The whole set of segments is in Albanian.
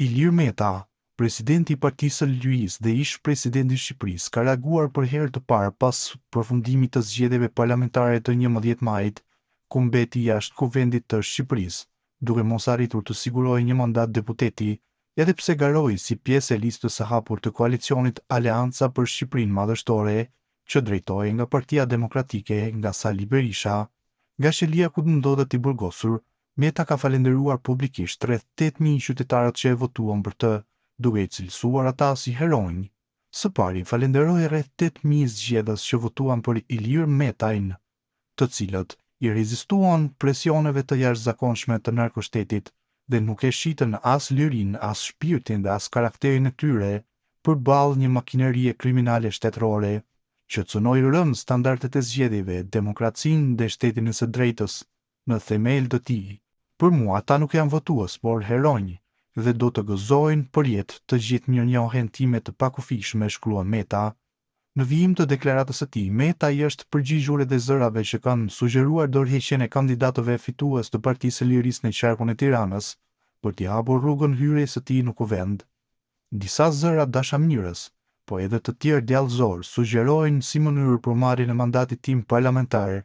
Ilir Meta, presidenti i Partisë së Lirisë dhe ish presidenti i Shqipërisë, ka reaguar për herë të parë pas përfundimit të zgjedhjeve parlamentare të 11 majit, ku mbeti jashtë kuvendit të Shqipërisë, duke mos arritur të sigurojë një mandat deputeti, edhe pse garoi si pjesë e listës së hapur të koalicionit Aleanca për Shqipërinë Madhështore, që drejtohej nga Partia Demokratike nga Sali Berisha. Nga Shelia ku ndodhet i burgosur, Meta ka falendëruar publikisht rreth 8.000 qytetarët që e votuan për të, duke i cilësuar ata si heronj. Së pari falenderoi rreth 8.000 zgjedhës që votuan për Ilir Metajn, të cilët i rezistuan presioneve të jashtëzakonshme të narkoshtetit dhe nuk e shitën as lirinë, as shpirtin dhe as karakterin e tyre përballë një makinerie kriminale shtetërore që cënoi rënd standardet e zgjedhjeve, demokracinë dhe shtetin e së drejtës në themel të tij. Për mua ata nuk janë votues, por heronj, dhe do të gëzojnë për jetë të gjithë mirënjohjen time të pakufishme, shkrua Meta. Në vijim të deklaratës së tij, Meta i është përgjigjur edhe zërave që kanë sugjeruar dorëheqjen e kandidatëve fitues të Partisë së Lirisë në qarkun e Tiranës, për t'i hapur rrugën hyrjes së tij në kuvend. Disa zëra dashamirës, po edhe të tjerë djallëzor, sugjerojnë si mënyrë për marrjen e mandatit tim parlamentar,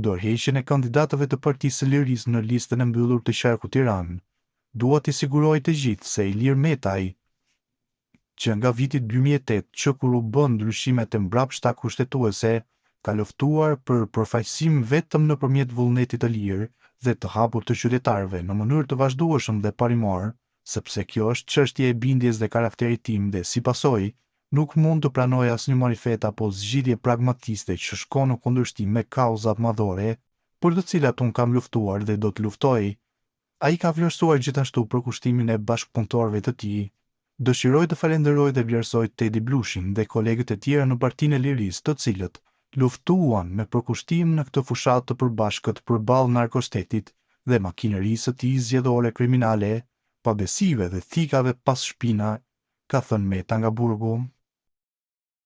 dorëheqjen e kandidatëve të Partisë së Lirisë në listën e mbyllur të qarkut Tiranë. Dua t'i siguroj të gjithë se Ilir Metaj, që nga viti 2008 që kur u bën ndryshimet e mbrapshta kushtetuese, ka luftuar për përfaqësim vetëm nëpërmjet vullnetit të lirë dhe të hapur të qytetarëve në mënyrë të vazhdueshme dhe parimor, sepse kjo është çështje e bindjes dhe karakterit tim dhe si pasojë, nuk mund të pranoj asnjë marifet apo zgjidhje pragmatiste që shkon në kundërshtim me kauzat madhore, për të cilat unë kam luftuar dhe do të luftoj. Ai ka vlerësuar gjithashtu përkushtimin e bashkëpunëtorëve të tij. Dëshiroj të falenderoj dhe vlerësoj Tedi Blushin dhe kolegët e tjerë në Partinë e Lirisë, të cilët luftuan me përkushtim në këtë fushatë të përbashkët përballë narkoshtetit dhe makinerisë së tij zgjedhore kriminale, pabesive dhe thikave pas shpina, ka thënë Meta nga burgu.